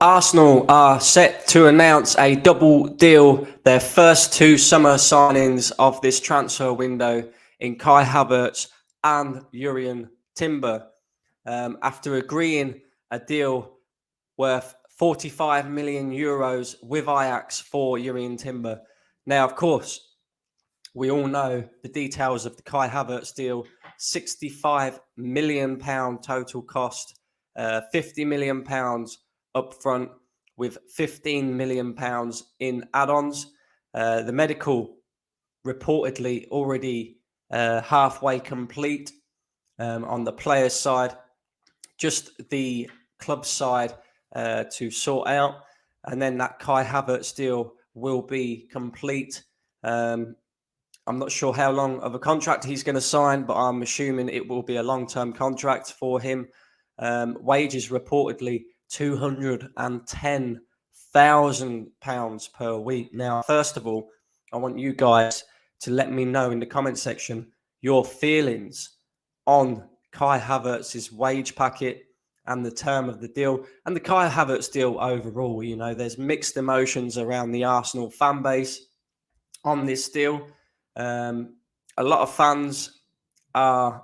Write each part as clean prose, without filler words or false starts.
Arsenal are set to announce a double deal, their first two summer signings of this transfer window in Kai Havertz and Jurien Timber, after agreeing a deal worth 45 million euros with Ajax for Jurien Timber. Now, of course, we all know the details of the Kai Havertz deal. £65 million total cost, £50 million up front with £15 million in add-ons. The medical reportedly already halfway complete on the players' side. Just the club side to sort out. And then that Kai Havertz deal will be complete. I'm not sure how long of a contract he's going to sign, but I'm assuming it will be a long-term contract for him. Wages reportedly £210,000 per week. Now, first of all, I want you guys to let me know in the comment section your feelings on Kai Havertz's wage packet and the term of the deal and the Kai Havertz deal overall. You know, there's mixed emotions around the Arsenal fan base on this deal. A lot of fans are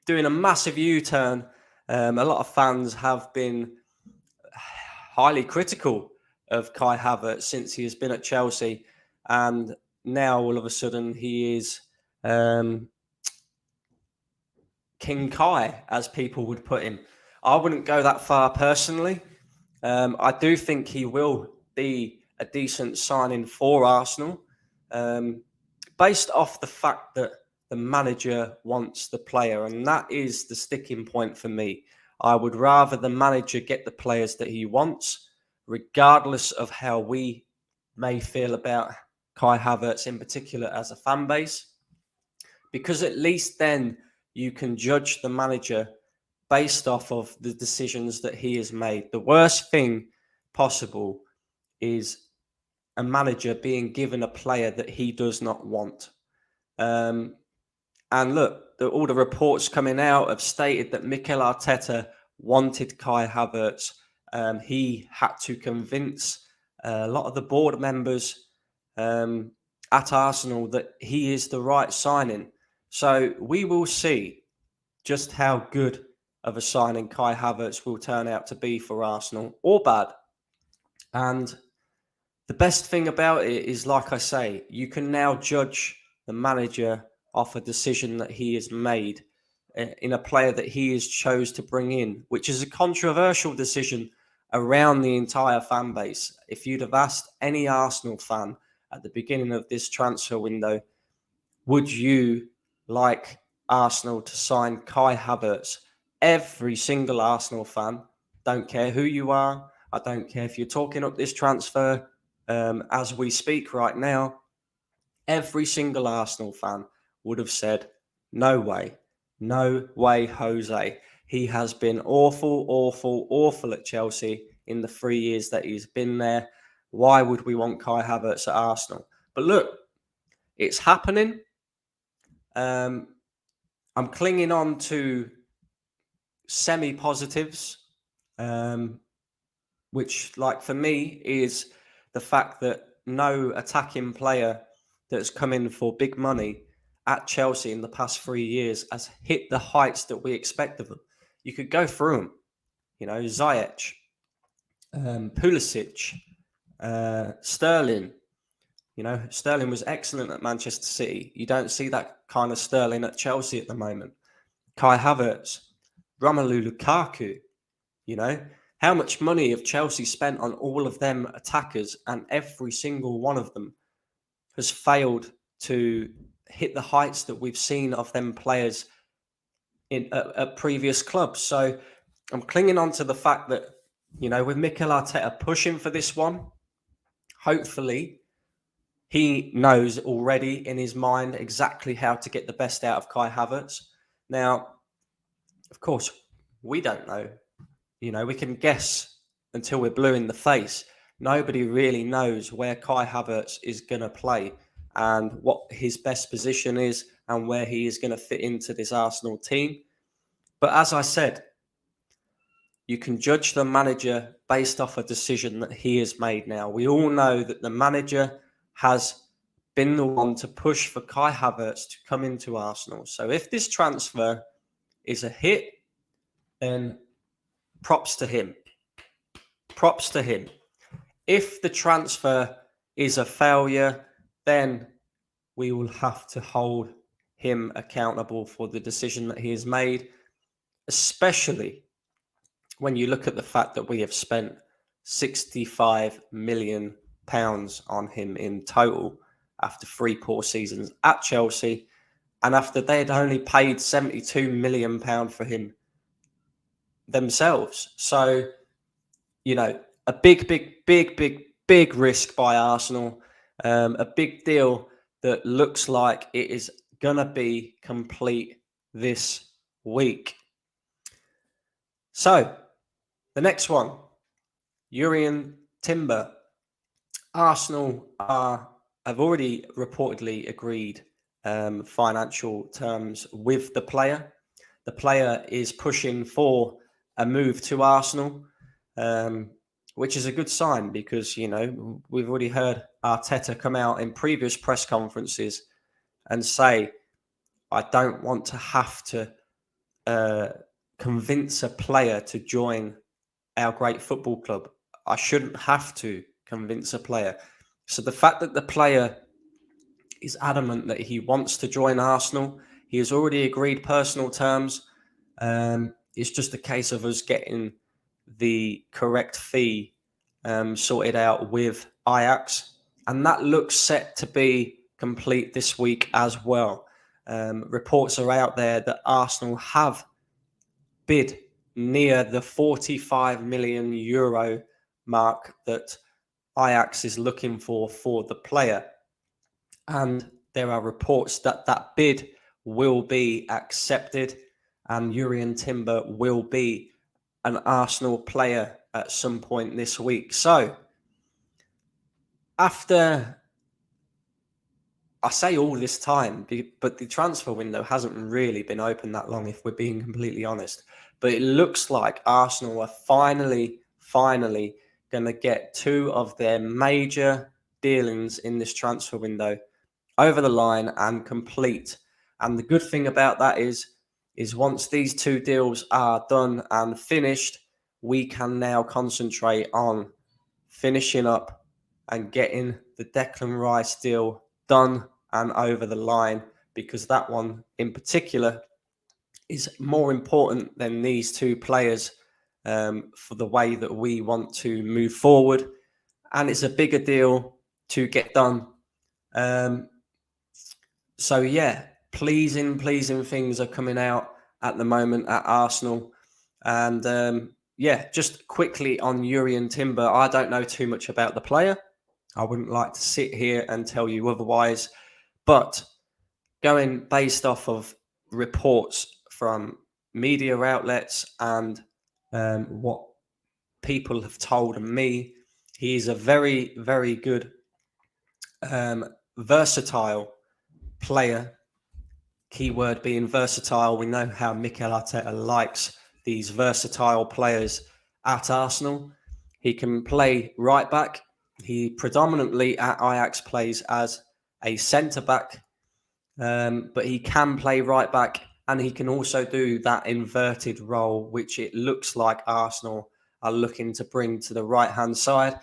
doing a massive U-turn. A lot of fans have been highly critical of Kai Havertz since he has been at Chelsea, and now all of a sudden he is King Kai, as people would put him. I wouldn't go that far personally. I do think he will be a decent signing for Arsenal, based off the fact that the manager wants the player, and that is the sticking point for me. I would rather the manager get the players that he wants, regardless of how we may feel about Kai Havertz in particular as a fan base, because at least then you can judge the manager based off of the decisions that he has made. The worst thing possible is a manager being given a player that he does not want. And look, all the reports coming out have stated that Mikel Arteta wanted Kai Havertz. He had to convince a lot of the board members at Arsenal that he is the right signing. So we will see just how good of a signing Kai Havertz will turn out to be for Arsenal, or bad. And the best thing about it is, like I say, you can now judge the manager off a decision that he has made in a player that he has chose to bring in, which is a controversial decision around the entire fan base. If you'd have asked any Arsenal fan at the beginning of this transfer window, would you like Arsenal to sign Kai Havertz? Every single Arsenal fan, don't care who you are, I don't care if you're talking up this transfer as we speak right now, every single Arsenal fan would have said, no way, Jose. He has been awful at Chelsea in the 3 years that he's been there. Why would we want Kai Havertz at Arsenal? But look, it's happening. I'm clinging on to semi-positives, which, like, for me, is the fact that no attacking player that's come in for big money at Chelsea in the past 3 years has hit the heights that we expect of them. You could go through them, you know, Ziyech, Pulisic, Sterling. You know, Sterling was excellent at Manchester City. You don't see that kind of Sterling at Chelsea at the moment. Kai Havertz, Romelu Lukaku, you know. How much money have Chelsea spent on all of them attackers, and every single one of them has failed to hit the heights that we've seen of them players at previous clubs. So I'm clinging on to the fact that, you know, with Mikel Arteta pushing for this one, hopefully he knows already in his mind exactly how to get the best out of Kai Havertz. Now, of course, we don't know. You know, we can guess until we're blue in the face. Nobody really knows where Kai Havertz is going to play and what his best position is and where he is going to fit into this Arsenal team. But as I said, you can judge the manager based off a decision that he has made now. We all know that the manager has been the one to push for Kai Havertz to come into Arsenal. So if this transfer is a hit, then props to him. Props to him. If the transfer is a failure, then we will have to hold him accountable for the decision that he has made, especially when you look at the fact that we have spent £65 million on him in total after 3 poor seasons at Chelsea, and after they had only paid £72 million for him themselves. So, a big risk by Arsenal, a big deal that looks like it is going to be complete this week. So, the next one, Jurien Timber. Arsenal have already reportedly agreed financial terms with the player. The player is pushing for a move to Arsenal, which is a good sign because, we've already heard Arteta come out in previous press conferences and say, I don't want to have to convince a player to join our great football club. I shouldn't have to convince a player. So the fact that the player is adamant that he wants to join Arsenal, he has already agreed personal terms. It's just a case of us getting the correct fee sorted out with Ajax. And that looks set to be complete this week as well. Reports are out there that Arsenal have bid near the €45 million mark that Ajax is looking for the player. And there are reports that that bid will be accepted and Jurien Timber will be an Arsenal player at some point this week. So, after, I say all this time, but the transfer window hasn't really been open that long, if we're being completely honest. But it looks like Arsenal are finally going to get 2 of their major dealings in this transfer window over the line and complete. And the good thing about that is once these 2 deals are done and finished, we can now concentrate on finishing up and getting the Declan Rice deal done and over the line, because that one in particular is more important than these 2 players for the way that we want to move forward. And it's a bigger deal to get done. So yeah, pleasing things are coming out at the moment at Arsenal. And just quickly on Jurien Timber, I don't know too much about the player. I wouldn't like to sit here and tell you otherwise. But going based off of reports from media outlets and what people have told me, he is a very, very good, versatile player. Keyword being versatile. We know how Mikel Arteta likes these versatile players at Arsenal. He can play right back. He predominantly at Ajax plays as a centre-back, but he can play right back, and he can also do that inverted role, which it looks like Arsenal are looking to bring to the right-hand side.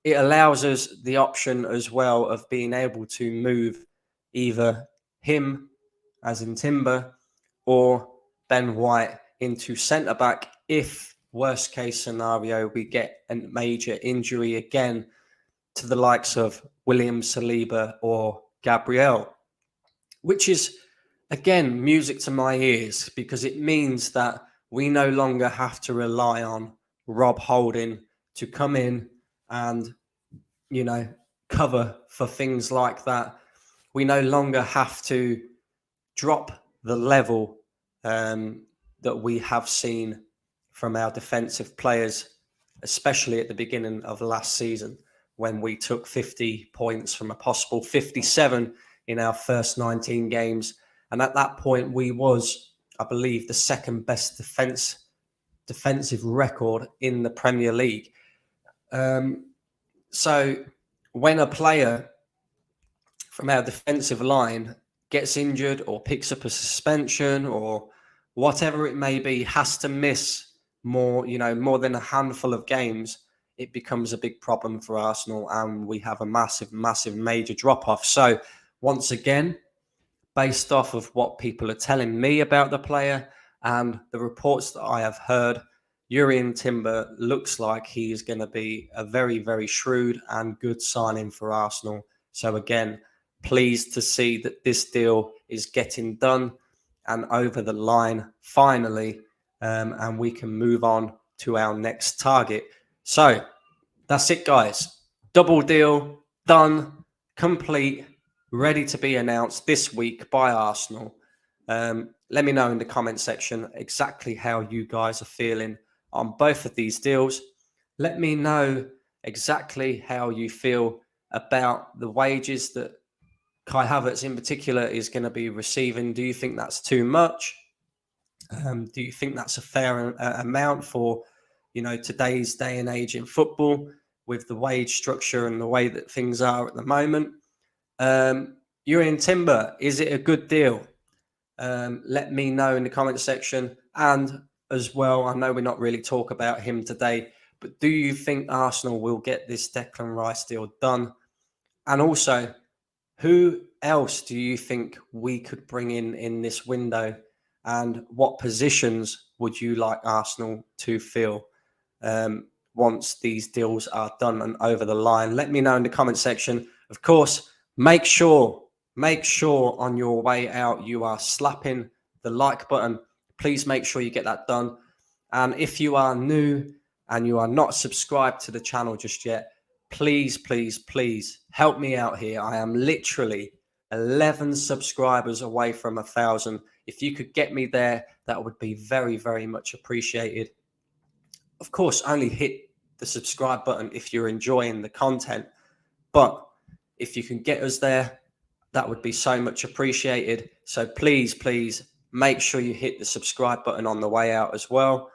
It allows us the option as well of being able to move either him, as in Timber, or Ben White into centre-back if, worst case scenario, we get a major injury again to the likes of William Saliba or Gabriel, which is, again, music to my ears, because it means that we no longer have to rely on Rob Holding to come in and, cover for things like that. We no longer have to drop the level that we have seen from our defensive players, especially at the beginning of last season, when we took 50 points from a possible 57 in our first 19 games. And at that point, we was, I believe, the second best defence defensive record in the Premier League. So when a player from our defensive line gets injured or picks up a suspension or whatever it may be, has to miss more than a handful of games, it becomes a big problem for Arsenal, and we have a massive, major drop-off. So once again, based off of what people are telling me about the player and the reports that I have heard, Jurien Timber looks like he is going to be a very, very shrewd and good signing for Arsenal. So again, pleased to see that this deal is getting done and over the line finally, and we can move on to our next target. So that's it, guys. Double deal, done, complete, ready to be announced this week by Arsenal. Let me know in the comment section exactly how you guys are feeling on both of these deals. Let me know exactly how you feel about the wages that Kai Havertz in particular is going to be receiving. Do you think that's too much? Do you think that's a fair amount for, today's day and age in football with the wage structure and the way that things are at the moment? Jurien Timber, is it a good deal? Let me know in the comment section. And as well, I know we're not really talking about him today, but do you think Arsenal will get this Declan Rice deal done? And also, who else do you think we could bring in this window? And what positions would you like Arsenal to fill once these deals are done and over the line? Let me know in the comment section. Of course, make sure on your way out you are slapping the like button. Please make sure you get that done. And if you are new and you are not subscribed to the channel just yet, please help me out here. I am literally 11 subscribers away from 1,000. If you could get me there, that would be very, very much appreciated. Of course, only hit the subscribe button if you're enjoying the content. But if you can get us there, that would be so much appreciated. So please make sure you hit the subscribe button on the way out as well.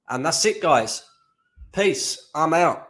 And that's it, guys. Peace. I'm out.